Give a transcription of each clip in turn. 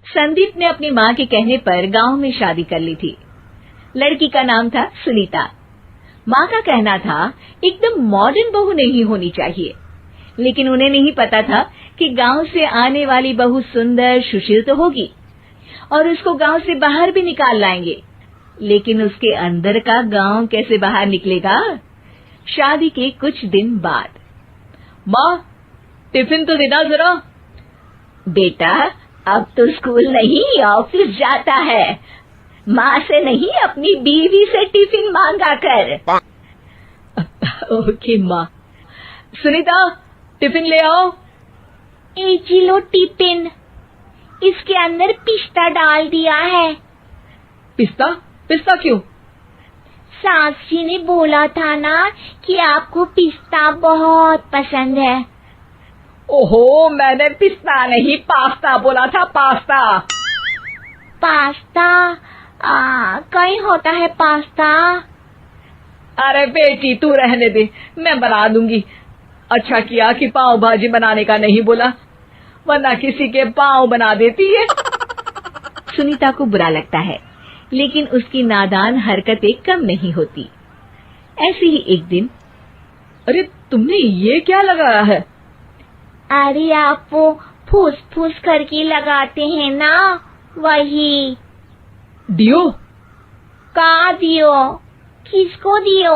संदीप ने अपनी माँ के कहने पर गांव में शादी कर ली थी। लड़की का नाम था सुनीता। माँ का कहना था एकदम मॉडर्न बहू नहीं होनी चाहिए, लेकिन उन्हें नहीं पता था कि गांव से आने वाली बहू सुंदर सुशील तो होगी और उसको गांव से बाहर भी निकाल लाएंगे, लेकिन उसके अंदर का गांव कैसे बाहर निकलेगा। शादी के कुछ दिन बाद, माँ टिफिन तो देना जरा। बेटा अब तो स्कूल नहीं ऑफिस जाता है, माँ से नहीं अपनी बीवी से टिफिन मांगा कर। ओके माँ। सुनीता टिफिन ले आओ। एक लो टिफिन, इसके अंदर पिस्ता डाल दिया है। पिस्ता? पिस्ता क्यों? सास जी ने बोला था ना कि आपको पिस्ता बहुत पसंद है। ओहो, मैंने पिस्ता नहीं पास्ता बोला था, पास्ता। पास्ता? कहीं होता है पास्ता? अरे बेटी तू रहने दे, मैं बना दूंगी। अच्छा किया कि पाव भाजी बनाने का नहीं बोला, वरना किसी के पाव बना देती है। सुनीता को बुरा लगता है, लेकिन उसकी नादान हरकतें कम नहीं होती। ऐसे ही एक दिन, अरे तुमने ये क्या लगाया है? अरे आप वो फूस फूस करके लगाते हैं ना, वही। डियो? का दियो? किसको दियो?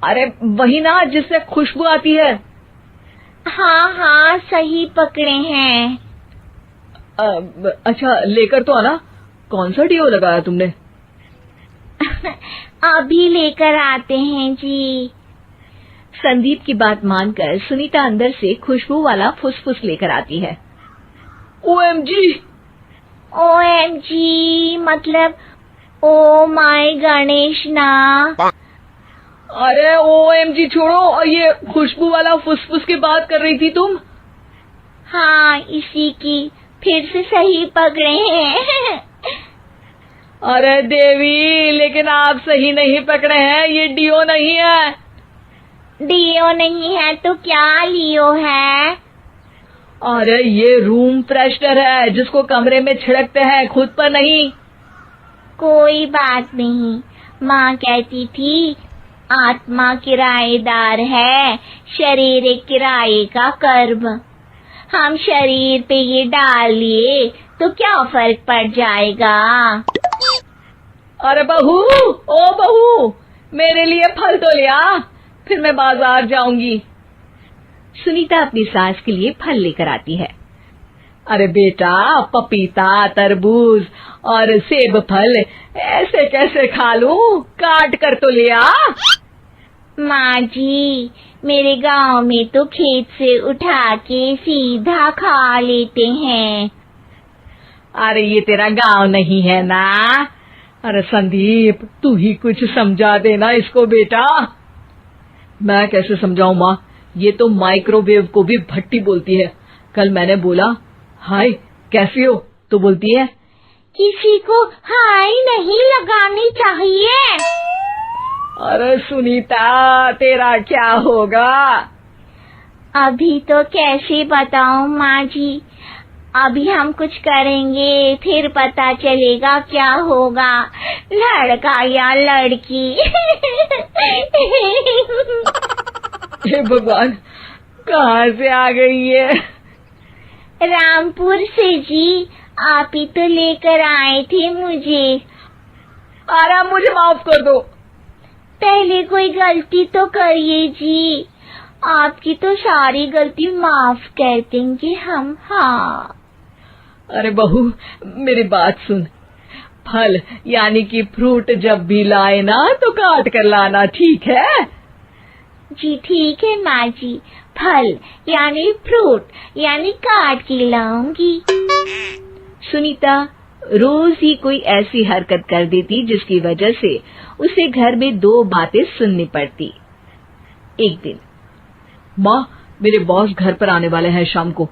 अरे वही ना जिससे खुशबू आती है। हाँ सही पकड़े हैं। अच्छा लेकर तो आना। कौन सा डियो लगाया तुमने? अभी लेकर आते हैं जी। संदीप की बात मानकर सुनीता अंदर से खुशबू वाला फुसफुस लेकर आती है। ओएमजी! ओएमजी मतलब ओ माय गणेश ना। अरे ओएमजी छोड़ो, और ये खुशबू वाला फुसफुस की बात कर रही थी तुम? हाँ इसी की, फिर से सही पकड़े हैं। अरे देवी, लेकिन आप सही नहीं पकड़े हैं, ये डियो नहीं है। डियो नहीं है तो क्या लियो है? अरे ये रूम फ्रेशनर है, जिसको कमरे में छिड़कते हैं, खुद पर नहीं। कोई बात नहीं, माँ कहती थी आत्मा किराएदार है, शरीर एक किराए का कर्म। हम शरीर पे ये डाल लिए तो क्या फर्क पड़ जाएगा। अरे बहू, ओ बहू, मेरे लिए फल तो ले आ, फिर मैं बाजार जाऊंगी। सुनीता अपनी सास के लिए फल लेकर आती है। अरे बेटा, पपीता, तरबूज और सेब फल ऐसे कैसे खा लूं? काट कर तो ले आ। माँ जी, मेरे गांव में तो खेत से उठा के सीधा खा लेते हैं। अरे ये तेरा गांव नहीं है ना। अरे संदीप, तू ही कुछ समझा देना इसको बेटा। मैं कैसे समझाऊं माँ, ये तो माइक्रोवेव को भी भट्टी बोलती है। कल मैंने बोला हाय कैसी हो, तो बोलती है किसी को हाय नहीं लगानी चाहिए। अरे सुनीता, तेरा क्या होगा? अभी तो कैसे बताऊं माँ जी, अभी हम कुछ करेंगे फिर पता चलेगा क्या होगा, लड़का या लड़की। हे भगवान, कहाँ से आ गई है? रामपुर से जी, आप ही तो लेकर आए थे मुझे। अरे मुझे माफ कर दो। पहले कोई गलती तो करिए जी, आपकी तो सारी गलती माफ कर देंगे हम। हाँ अरे बहू, मेरी बात सुन। फल यानी कि फ्रूट जब भी लाए ना तो काट कर लाना, ठीक है? जी ठीक है माँ जी, फल यानी फ्रूट यानी काट के लाऊंगी। सुनीता रोज ही कोई ऐसी हरकत कर देती जिसकी वजह से उसे घर में दो बातें सुननी पड़ती। एक दिन, माँ मेरे बॉस घर पर आने वाले हैं शाम को,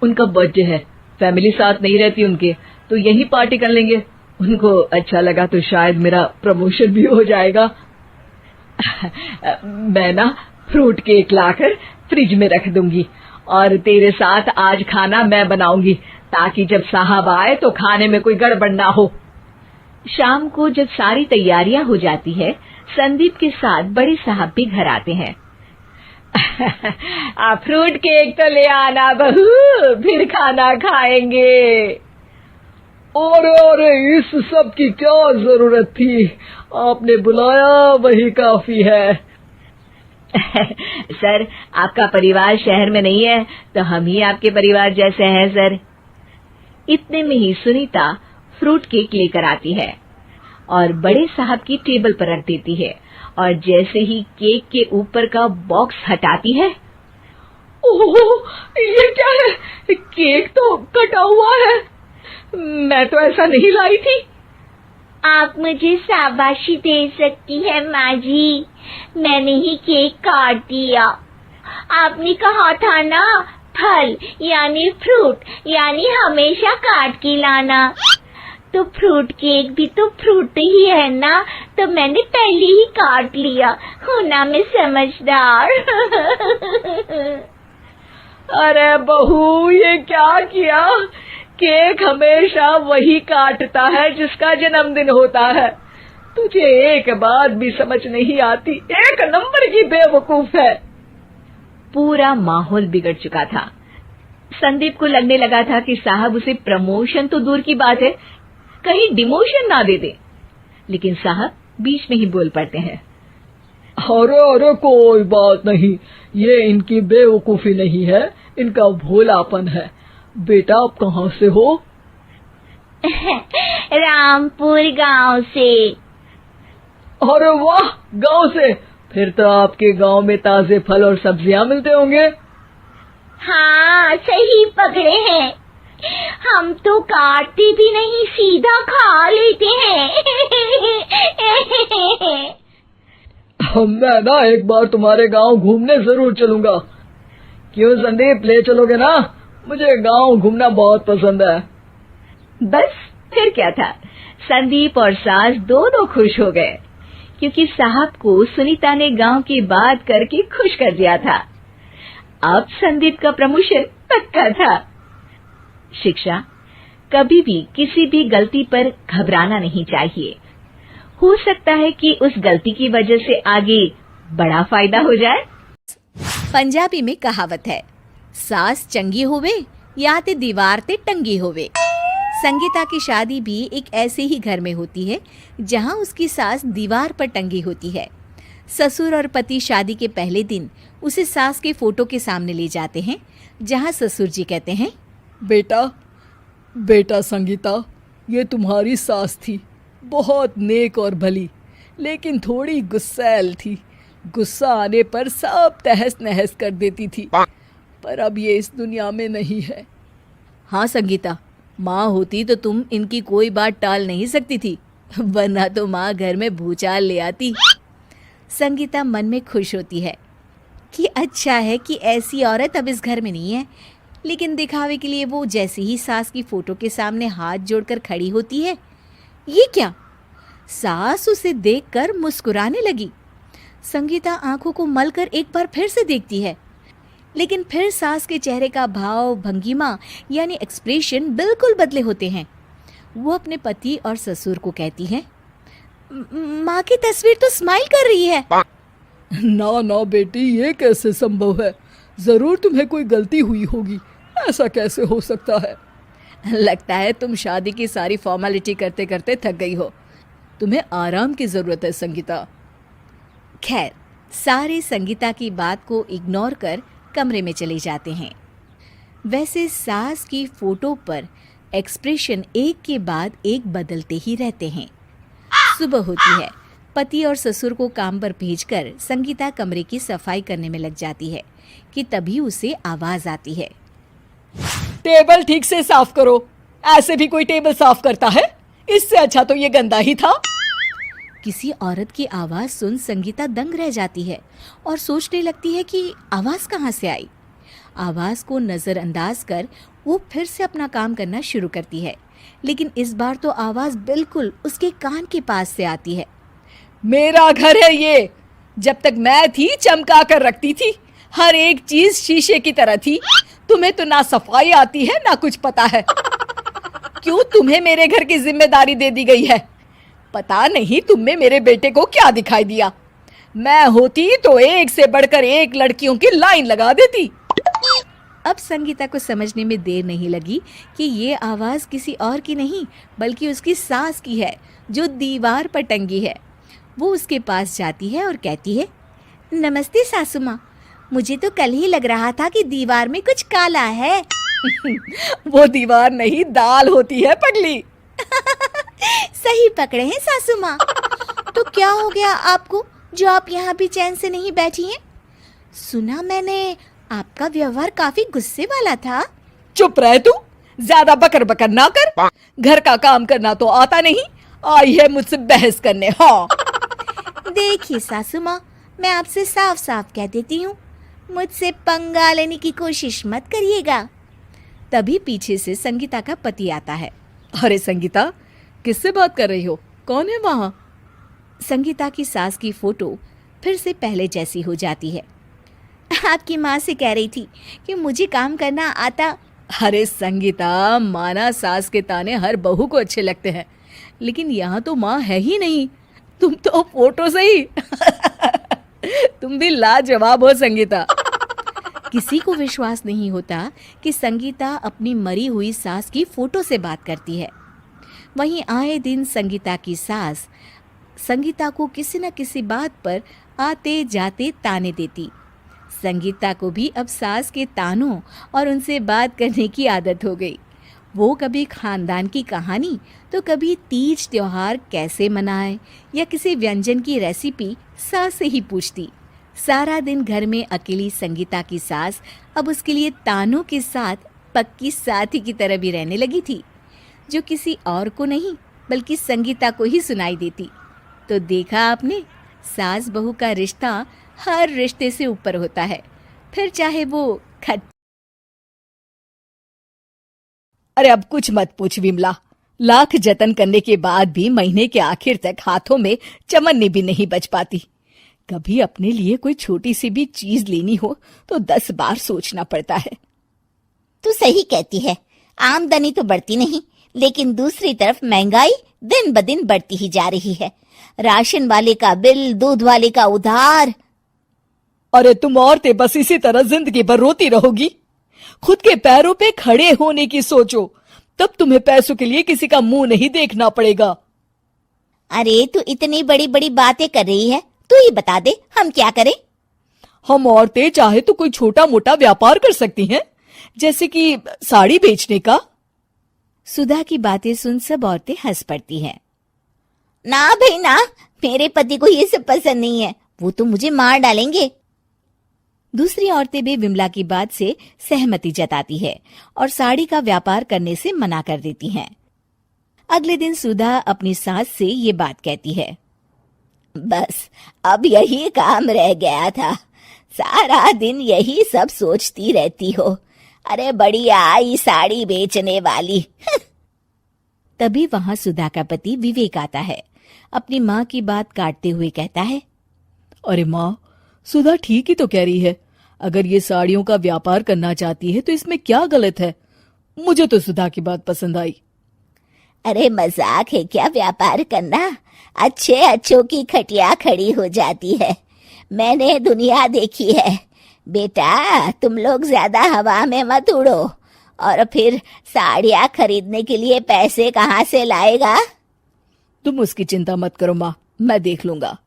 उनका बर्थडे है, फैमिली साथ नहीं रहती उनके, तो यही पार्टी कर लेंगे। उनको अच्छा लगा तो शायद मेरा प्रमोशन भी हो जाएगा। मैं ना फ्रूट केक लाकर फ्रिज में रख दूंगी और तेरे साथ आज खाना मैं बनाऊंगी, ताकि जब साहब आए तो खाने में कोई गड़बड़ ना हो। शाम को जब सारी तैयारियां हो जाती है, संदीप के साथ बड़े साहब भी घर आते हैं। फ्रूट केक तो ले आना बहू, फिर खाना खाएंगे। अरे इस सब की क्या जरूरत थी, आपने बुलाया वही काफी है। सर, आपका परिवार शहर में नहीं है तो हम ही आपके परिवार जैसे हैं सर। इतने में ही सुनीता फ्रूट केक लेकर आती है और बड़े साहब की टेबल पर रख देती है, और जैसे ही केक के ऊपर का बॉक्स हटाती है, ओह, ये क्या है? केक तो कटा हुआ है। मैं तो ऐसा नहीं लाई थी। आप मुझे शाबाशी दे सकती है माँ जी, मैंने ही केक काट दिया। आपने कहा था ना, फल यानी फ्रूट यानी हमेशा काट के लाना। तो फ्रूट केक भी तो फ्रूट ही है ना, तो मैंने पहले ही काट लिया। हूँ ना मैं समझदार। अरे बहू, ये क्या किया? केक हमेशा वही काटता है जिसका जन्मदिन होता है। तुझे एक बात भी समझ नहीं आती, एक नंबर की बेवकूफ है। पूरा माहौल बिगड़ चुका था। संदीप को लगने लगा था कि साहब उसे प्रमोशन तो दूर की बात है, कहीं डिमोशन ना दे दे, लेकिन साहब बीच में ही बोल पड़ते हैं। अरे कोई बात नहीं, ये इनकी बेवकूफी नहीं है, इनका भोलापन है। बेटा आप कहाँ से हो? रामपुर गांव से। अरे वाह, गांव से? फिर तो आपके गांव में ताजे फल और सब्जियां मिलते होंगे। हाँ, सही पकड़े हैं। हम तो काटते भी नहीं, सीधा खा लेते हैं। मैं ना एक बार तुम्हारे गांव घूमने जरूर चलूंगा। क्यों संदीप, ले चलोगे ना? मुझे गांव घूमना बहुत पसंद है। बस फिर क्या था, संदीप और सास दोनों खुश हो गए, क्योंकि साहब को सुनीता ने गांव की बात करके खुश कर दिया था। अब संदीप का प्रमोशन पक्का था। शिक्षा, कभी भी किसी भी गलती पर घबराना नहीं चाहिए। हो सकता है कि उस गलती की वजह से आगे बड़ा फायदा हो जाए। पंजाबी में कहावत है, सास चंगी होवे या ते दीवार ते टंगी होवे। संगीता की शादी भी एक ऐसे ही घर में होती है जहां उसकी सास दीवार पर टंगी होती है। ससुर और पति शादी के पहले दिन उसे सास के फोटो के सामने ले जाते हैं, जहां ससुर जी कहते हैं, बेटा संगीता, ये तुम्हारी सास थी, बहुत नेक और भली, लेकिन थोड़ी गुस्सैल थी। गुस्सा आने पर सब तहस नहस कर देती थी, पर अब ये इस दुनिया में नहीं है। हाँ संगीता, माँ होती तो तुम इनकी कोई बात टाल नहीं सकती थी, वरना तो माँ घर में भूचाल ले आती। संगीता मन में खुश होती है कि अच्छा है कि ऐसी औरत अब इस घर में नहीं है, लेकिन दिखावे के लिए वो जैसे ही सास की फोटो के सामने हाथ जोड़कर खड़ी होती है, ये क्या? सास उसे देखकर मुस्कुराने लगी। संगीता आंखों को मलकर एक बार फिर से देखती है, लेकिन फिर सास के चेहरे का भाव, भंगिमा यानी एक्सप्रेशन बिल्कुल बदले होते हैं। वो अपने पति और ससुर को कहती है, माँ की तस्वीर तो स्माइल कर रही है। ना बेटी, ये कैसे संभव है? जरूर तुम्हें कोई गलती हुई होगी, ऐसा कैसे हो सकता है? लगता है तुम शादी की सारी फॉर्मेलिटी करते करते थक गई हो, तुम्हें आराम की जरूरत है संगीता। खैर, सारे संगीता की बात को इग्नोर कर कमरे में चले जाते हैं। वैसे सास की फोटो पर एक्सप्रेशन एक के बाद एक बदलते ही रहते हैं। सुबह होती है, पति और ससुर को काम पर भेजकर संगीता कमरे की सफाई करने में लग जाती है कि तभी उसे आवाज आती है, टेबल ठीक से साफ करो। ऐसे भी कोई टेबल साफ करता है? इससे अच्छा तो ये गंदा ही था। किसी औरत की आवाज सुन संगीता दंग रह जाती है और सोचने लगती है कि आवाज कहाँ से आई। आवाज को नजरअंदाज कर वो फिर से अपना काम करना शुरू करती है, लेकिन इस बार तो आवाज बिल्कुल उसके कान के पास से आती है। मेरा घर है ये, जब तक मैं थी चमका कर रखती थी, हर एक चीज शीशे की तरह थी। तुम्हें तो ना सफाई आती है ना कुछ पता है। क्यों तुम्हें मेरे घर की जिम्मेदारी दे दी गई है? पता नहीं तुम में मेरे बेटे को क्या दिखाई दिया। मैं होती तो एक से बढ़कर एक लड़कियों की लाइन लगा देती। अब संगीता को समझने में देर नहीं लगी कि ये आवाज किसी और की नहीं बल्कि उसकी सास की है जो दीवार पर टंगी है। वो उसके पास जाती है और कहती है, नमस्ते सासू माँ, मुझे तो कल ही लग रहा था कि दीवार में कुछ काला है। वो दीवार नहीं दाल होती है पगली। सही पकड़े हैं सासू माँ। तो क्या हो गया आपको जो आप यहाँ भी चैन से नहीं बैठी हैं? सुना मैंने आपका व्यवहार काफी गुस्से वाला था। चुप रह तू, ज्यादा बकर बकर ना कर। घर का काम करना तो आता नहीं, आई है मुझसे बहस करने। हाँ देखिए सासू माँ, मैं आपसे साफ साफ कह देती हूँ, मुझसे पंगा लेने की कोशिश मत करिएगा। तभी पीछे से संगीता का पति आता है। अरे संगीता, किससे बात कर रही हो? कौन है वहाँ? संगीता की सास की फोटो फिर से पहले जैसी हो जाती है। आपकी माँ से कह रही थी कि मुझे काम करना आता। अरे संगीता, माना सास के ताने हर बहू को अच्छे लगते हैं, लेकिन यहाँ तो माँ है ही नहीं। तुम तो फोटो से ही तुम भी लाजवाब हो संगीता। किसी को विश्वास नहीं होता कि संगीता अपनी मरी हुई सास की फोटो से बात करती है। वहीं आए दिन संगीता की सास संगीता को किसी न किसी बात पर आते जाते ताने देती। संगीता को भी अब सास के तानों और उनसे बात करने की आदत हो गई। वो कभी खानदान की कहानी तो कभी तीज त्योहार कैसे मनाए या किसी व्यंजन की रेसिपी सास से ही पूछती। सारा दिन घर में अकेली संगीता की सास अब उसके लिए तानों के साथ पक्की साथी की तरह भी रहने लगी थी, जो किसी और को नहीं बल्कि संगीता को ही सुनाई देती। तो देखा आपने, सास बहू का रिश्ता हर रिश्ते से ऊपर होता है, फिर चाहे वो खट। अरे अब कुछ मत पूछ विमला, लाख जतन करने के बाद भी महीने के आखिर तक हाथों में चमन्नी भी नहीं बच पाती। कभी अपने लिए कोई छोटी सी भी चीज लेनी हो तो 10 बार सोचना पड़ता है। तू सही कहती है, आमदनी तो बढ़ती नहीं, लेकिन दूसरी तरफ महंगाई दिन ब दिन बढ़ती ही जा रही है। राशन वाले का बिल, दूध वाले का उधार। अरे तुम औरतें बस इसी तरह जिंदगी भर रोती रहोगी। खुद के पैरों पे खड़े होने की सोचो, तब तुम्हें पैसों के लिए किसी का मुंह नहीं देखना पड़ेगा। अरे तू इतनी बड़ी बड़ी बातें कर रही है, तू ही बता दे हम क्या करें? हम औरतें चाहे तो कोई छोटा मोटा व्यापार कर सकती हैं, जैसे कि साड़ी बेचने का। सुधा की बातें सुन सब औरतें हंस पड़ती हैं। ना भाई ना, मेरे पति को ये सब पसंद नहीं है, वो तो मुझे मार डालेंगे। दूसरी औरतें भी विमला की बात से सहमति जताती है और साड़ी का व्यापार करने से मना कर देती हैं। अगले दिन सुधा अपनी सास से ये बात कहती है, बस अब यही काम रह गया था, सारा दिन यही सब सोचती रहती हो। अरे बढ़िया आई साड़ी बेचने वाली। तभी वहां सुधा का पति विवेक आता है। अपनी माँ की बात काटते हुए कहता है, अरे माँ, सुधा ठीक ही तो कह रही है। अगर ये साड़ियों का व्यापार करना चाहती है तो इसमें क्या गलत है? मुझे तो सुधा की बात पसंद आई। अरे मजाक है क्या व्यापार करना? अच्छे अच्छों की खटिया खड़ी हो जाती है। मैंने दुनिया देखी है। बेटा, तुम लोग ज्यादा हवा में मत उड़ो, और फिर साड़ियाँ खरीदने के लिए पैसे कहाँ से लाएगा? तुम उसकी चिंता मत करो माँ, मैं देख लूंगा।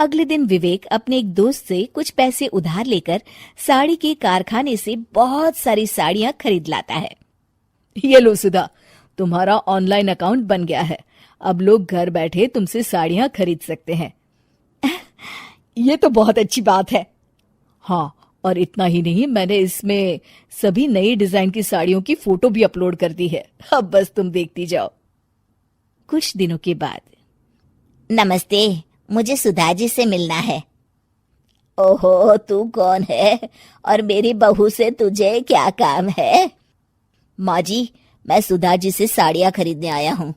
अगले दिन विवेक अपने एक दोस्त से कुछ पैसे उधार लेकर साड़ी के कारखाने से बहुत सारी साड़ियाँ खरीद लाता है। ये लो सुधा, तुम्हारा ऑनलाइन अकाउंट बन गया है। अब लोग घर बैठे तुमसे साड़ियाँ खरीद सकते हैं। ये तो बहुत अच्छी बात है। हाँ, और इतना ही नहीं, मैंने इसमें सभी नई डिजाइन की साड़ियों की फोटो भी अपलोड कर दी है। अब बस तुम देखती जाओ। कुछ दिनों के बाद, नमस्ते, मुझे सुधा जी से मिलना है। ओहो, तू कौन है और मेरी बहू से तुझे क्या काम है? माँ जी, मैं सुधा जी से साड़ियाँ खरीदने आया हूँ।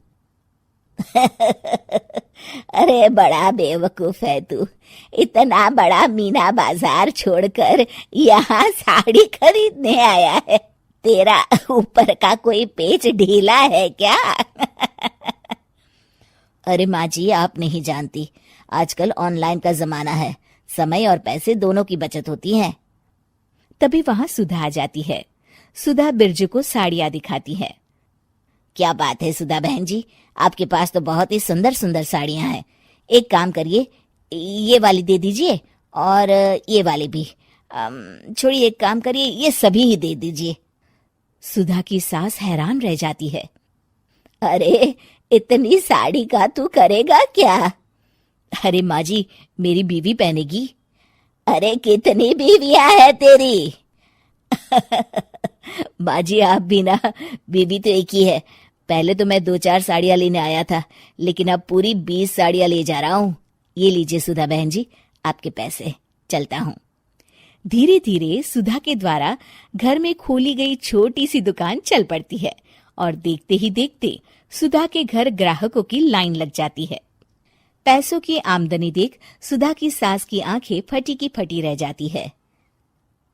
अरे बड़ा बेवकूफ है तू, इतना बड़ा मीना बाजार छोड़कर यहाँ साड़ी खरीदने आया है। तेरा ऊपर का कोई पेच ढीला है क्या? अरे माँ जी, आप नहीं जानती, आजकल ऑनलाइन का जमाना है, समय और पैसे दोनों की बचत होती है। तभी वहां सुधा आ जाती है। सुधा बिरजू को साड़ियां दिखाती है। क्या बात है सुधा बहन जी, आपके पास तो बहुत ही सुंदर सुंदर साड़ियां हैं। एक काम करिए, ये वाली दे दीजिए और ये वाली भी। छोड़िए, एक काम करिए, ये सभी ही दे दीजिए। सुधा की सास हैरान रह जाती है। अरे इतनी साड़ी का तू करेगा क्या? अरे माँ जी, मेरी बीवी पहनेगी। अरे कितनी बीवियां है तेरी? माँ जी, आप भी ना, बीवी तो एक ही है। पहले तो मैं 2-4 साड़ियां लेने आया था, लेकिन अब पूरी 20 साड़ियां ले जा रहा हूँ। ये लीजिए सुधा बहन जी, आपके पैसे, चलता हूँ। धीरे धीरे सुधा के द्वारा घर में खोली गई छोटी सी दुकान चल पड़ती है और देखते ही देखते सुधा के घर ग्राहकों की लाइन लग जाती है। पैसों की आमदनी देख सुधा की सास की आंखें फटी की फटी रह जाती है।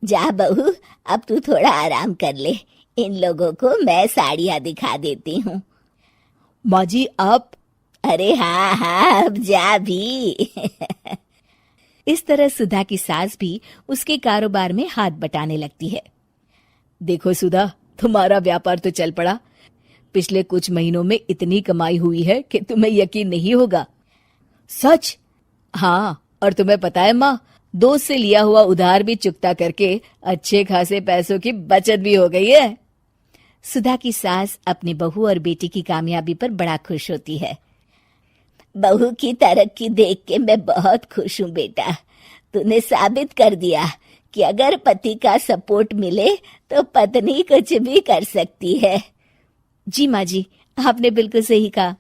जा बहू, अब तू थोड़ा आराम कर ले, इन लोगों को मैं साड़ियां दिखा देती हूँ। माँ जी आप? अरे हाँ हाँ, अब जा भी। इस तरह सुधा की सास भी उसके कारोबार में हाथ बटाने लगती है। देखो सुधा, तुम्हारा व्यापार तो चल पड़ा। पिछले कुछ महीनों में इतनी कमाई हुई है कि तुम्हें यकीन नहीं होगा। सच? हाँ, और तुम्हें पता है माँ, दोस्त से लिया हुआ उधार भी चुकता करके अच्छे खासे पैसों की बचत भी हो गई है। सुधा की सास अपनी बहू और बेटी की कामयाबी पर बड़ा खुश होती है। बहू की तरक्की देख के मैं बहुत खुश हूँ बेटा। तूने साबित कर दिया कि अगर पति का सपोर्ट मिले तो पत्नी कुछ भी कर सकती है। जी माँ जी, आपने बिल्कुल सही कहा।